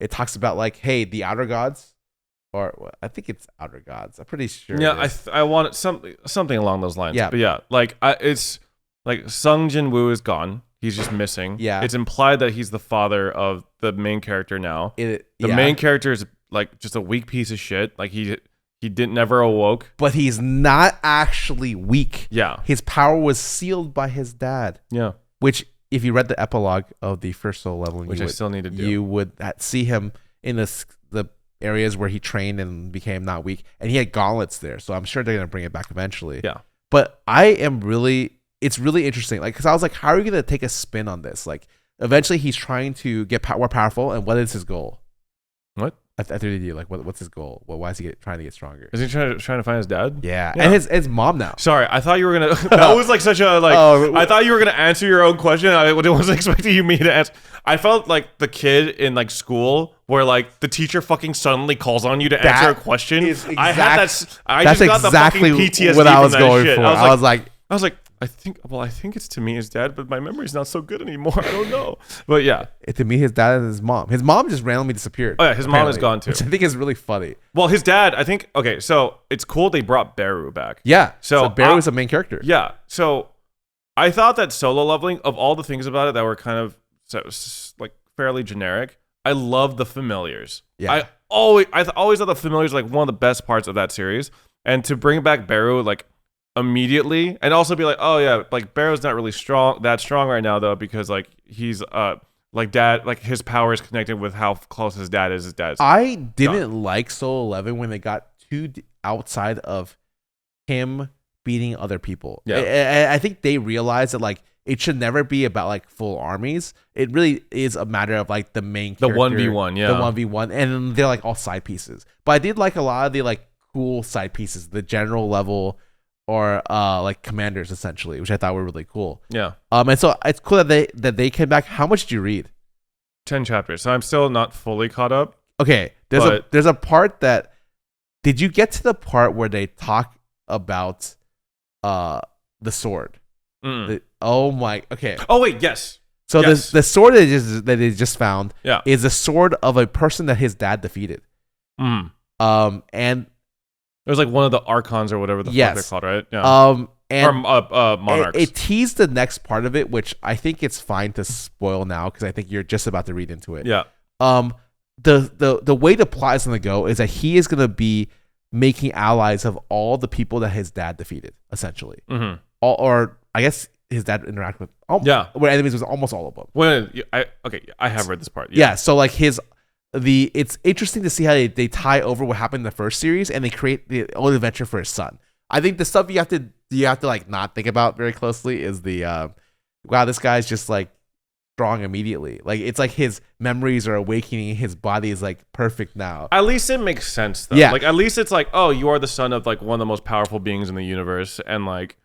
It talks about like, hey, the outer gods, or I think it's outer gods. I'm pretty sure. Yeah, I want something along those lines. Yeah. But yeah, like it's like Sung Jin Woo is gone. He's just missing. Yeah. It's implied that he's the father of the main character now. The yeah. main character is like just a weak piece of shit. Like he never awoke. But he's not actually weak. Yeah. His power was sealed by his dad. Yeah. Which, if you read the epilogue of the first soul leveling, which I still need to do, you would see him in the areas where he trained and became not weak, and he had gauntlets there. So I'm sure they're gonna bring it back eventually. Yeah. But it's really interesting, like, because I was like, how are you gonna take a spin on this? Like, eventually he's trying to get more powerful, and what is his goal? What? After they do, like, what's his goal? Well, why is he trying to get stronger? Is he trying to find his dad? Yeah. And his mom now. Sorry, I thought you were gonna. That was like such a like. I thought you were gonna answer your own question. I wasn't expecting me to answer. I felt like the kid in like school where like the teacher fucking suddenly calls on you to answer a question. I had that. That's just got exactly the fucking PTSD what I was from that going shit. for. I was like, I think it's to me his dad, but my memory's not so good anymore. I don't know. But yeah. To me, his dad and his mom. His mom just randomly disappeared. Oh yeah, his mom is gone too. Which I think is really funny. Well, his dad, I think, okay, so it's cool they brought Beru back. Yeah. So Beru is a main character. Yeah. So I thought that Solo Leveling, of all the things about it that were kind of like fairly generic, I love the familiars. Yeah. I always thought the familiars were like one of the best parts of that series. And to bring back Beru, like, immediately, and also be like, oh yeah, like Barrow's not really strong right now though, because like he's like dad, like his power is connected with how close his dad is. His dad's I didn't like Solo 11 when they got too outside of him beating other people. Yeah. I think they realized that like it should never be about like full armies. It really is a matter of like the main character, 1v1, yeah, the 1v1, and they're like all side pieces. But I did like a lot of the like cool side pieces, the general level, or like commanders essentially, which I thought were really cool. Yeah. And so it's cool that they came back. How much did you read? 10 chapters. So I'm still not fully caught up. Okay. There's a part that, did you get to the part where they talk about the sword? Oh my. Okay. Oh wait, yes. So yes. the sword that they just found is the sword of a person that his dad defeated. And it was like one of the archons or whatever the fuck they're called, right? Yeah. And monarchs. It teased the next part of it, which I think it's fine to spoil now because I think you're just about to read into it. Yeah. The way the plot is going to go is that he is going to be making allies of all the people that his dad defeated, essentially. Mm-hmm. Or I guess his dad interacted with. Where enemies was almost all of them. Well, I have read this part. Yeah. So like it's interesting to see how they tie over what happened in the first series and they create the own adventure for his son. I think the stuff you have to like not think about very closely is the wow, this guy's just like strong immediately. Like it's like his memories are awakening, his body is like perfect now. At least it makes sense though. Yeah. Like at least it's like, oh, you are the son of like one of the most powerful beings in the universe, and like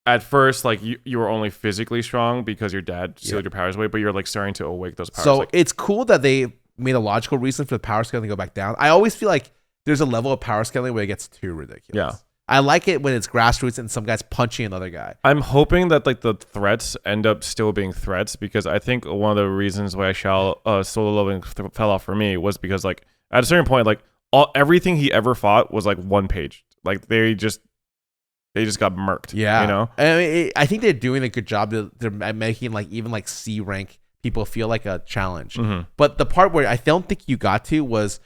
at first like you were only physically strong because your dad sealed your powers away, but you're like starting to awake those powers. So like, it's cool that they made a logical reason for the power scaling to go back down. I always feel like there's a level of power scaling where it gets too ridiculous. Yeah. I like it when it's grassroots and some guy's punching another guy. I'm hoping that like the threats end up still being threats, because I think one of the reasons why Solo Leveling fell off for me was because like at a certain point, like everything he ever fought was like one page. Like they just got murked. Yeah. You know? I think they're doing a good job. They're making like even like C rank people feel like a challenge. Mm-hmm. But the part where I don't think you got to was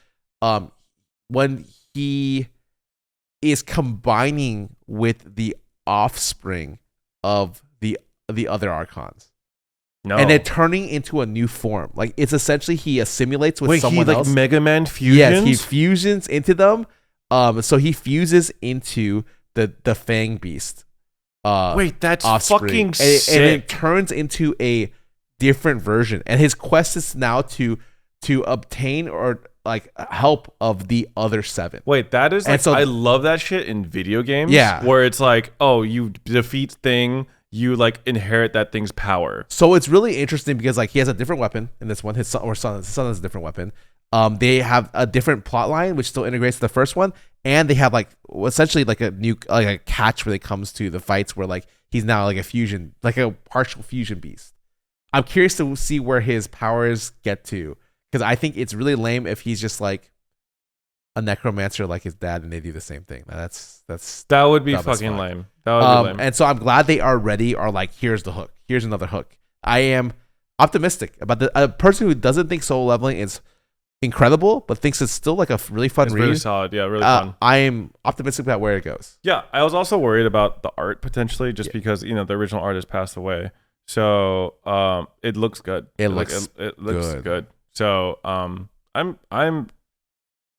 when he is combining with the offspring of the other archons. No. And they're turning into a new form. Like it's essentially he assimilates with someone else. Like Mega Man fusions? Yes, he fusions into them. So he fuses into the Fang Beast. Wait, that's offspring. Fucking sick. And it turns into a different version. And his quest is now to obtain or like help of the other 7. Wait, that is like, so, I love that shit in video games. Yeah. Where it's like, oh, you defeat thing, you like inherit that thing's power. So it's really interesting because like he has a different weapon in this one. His son has a different weapon. They have a different plot line which still integrates the first one, and they have like essentially like a new like a catch when it comes to the fights where like he's now like a fusion, like a partial fusion beast. I'm curious to see where his powers get to, because I think it's really lame if he's just like a necromancer like his dad and they do the same thing. That would be fucking lame. That would be lame. And so I'm glad they already are like, here's the hook. Here's another hook. I am optimistic about a person who doesn't think Solo Leveling is incredible, but thinks it's still like a really fun read. Really solid. Yeah, really fun. I am optimistic about where it goes. Yeah, I was also worried about the art potentially, just because the original artist passed away. So it looks good. It looks good. So I'm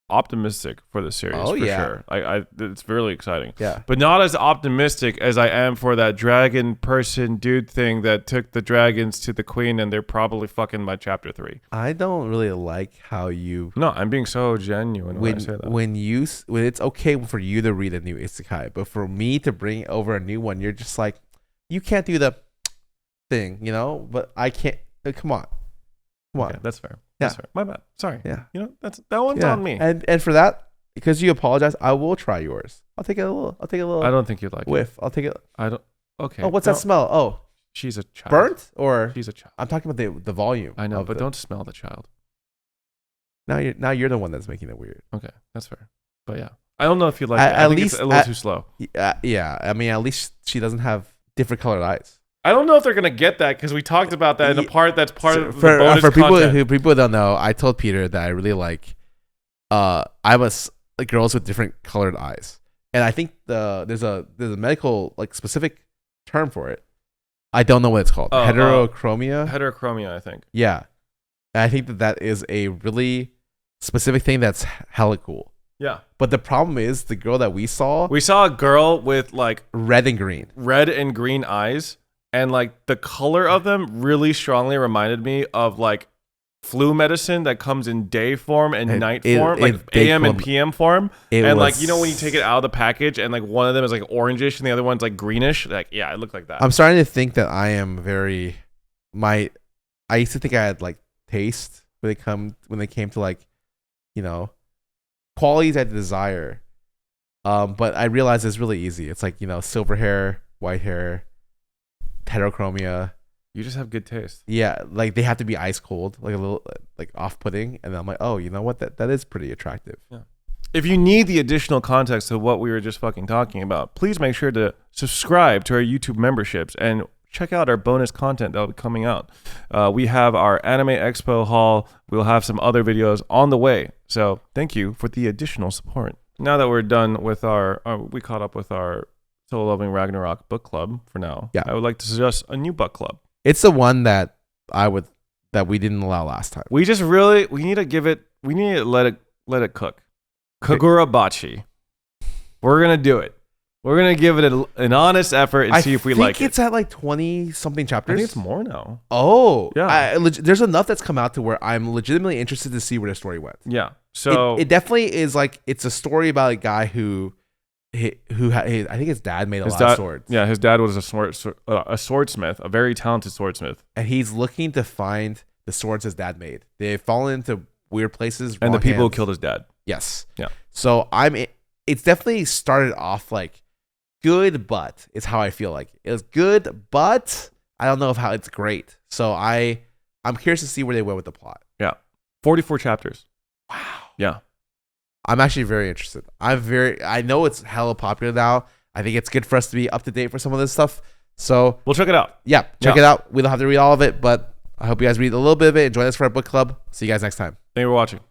optimistic for the series. Oh, for yeah. sure. It's really exciting. Yeah. But not as optimistic as I am for that dragon person dude thing that took the dragons to the queen, and they're probably fucking by chapter 3. I don't really like how you. No, I'm being so genuine when I say that. When it's okay for you to read a new isekai, but for me to bring over a new one, you're just like, you can't do the thing, you know. But I can't. Come on. Okay, that's fair. That's fair. My bad. Sorry. Yeah. You know, that one's on me. And for that, because you apologize, I will try yours. I'll take a little. I don't think you'd like whiff. it. I'll take it. I don't. Okay. Oh, what's that smell? Oh, she's a child. burnt or She's a child. I'm talking about the volume. I know, but don't smell the child. Now you're the one that's making it weird. Okay, that's fair. But yeah, I don't know if you like it. At think least it's a little too slow. Yeah. I mean, at least she doesn't have different colored eyes. I don't know if they're gonna get that because we talked about that in a part that's part of the bonus for people content. who people don't know. I told Peter that I really like like girls with different colored eyes, and I think there's a medical like specific term for it. I don't know what it's called. Heterochromia. Heterochromia, I think. Yeah, and I think that is a really specific thing that's hella cool. Yeah. But the problem is the girl that we saw a girl with like red and green eyes. And like the color of them really strongly reminded me of like flu medicine that comes in day form and night form, like AM and PM form. And like, you know, when you take it out of the package and like one of them is like orangish and the other one's like greenish, like, yeah, it looked like that. I'm starting to think that I am I used to think I had like taste when they came to like, you know, qualities I desire. But I realized it's really easy. It's like, you know, silver hair, white hair, heterochromia. You just have good taste. Yeah, like they have to be ice cold, like a little like off-putting, and then I'm like, oh, you know what? That is pretty attractive. Yeah. If you need the additional context of what we were just fucking talking about, please make sure to subscribe to our YouTube memberships and check out our bonus content that will be coming out. We have our Anime Expo haul. We'll have some other videos on the way. So thank you for the additional support. Now that we're done with we caught up with our Solo Loving Ragnarok book club for now. Yeah. I would like to suggest a new book club. It's the one that we didn't allow last time. We need to let it cook. Kagurabachi. We're going to do it. We're going to give it an honest effort and see if we like it. I think it's at like 20 something chapters. I think it's more now. Oh. Yeah. There's enough that's come out to where I'm legitimately interested to see where the story went. Yeah. So it definitely is like, it's a story about a guy who I think his dad made a lot of swords. Yeah, his dad was a swordsmith, a very talented swordsmith. And he's looking to find the swords his dad made. They've fallen into weird places. And the people who killed his dad. Yes. Yeah. So it's definitely started off like good, but it's how I feel like. It was good, but I don't know how it's great. So I'm curious to see where they went with the plot. Yeah. 44 chapters. Wow. Yeah. I'm actually very interested. I know it's hella popular now. I think it's good for us to be up to date for some of this stuff. So we'll check it out. Yeah, check it out. We don't have to read all of it, but I hope you guys read a little bit of it. Join us for our book club. See you guys next time. Thank you for watching.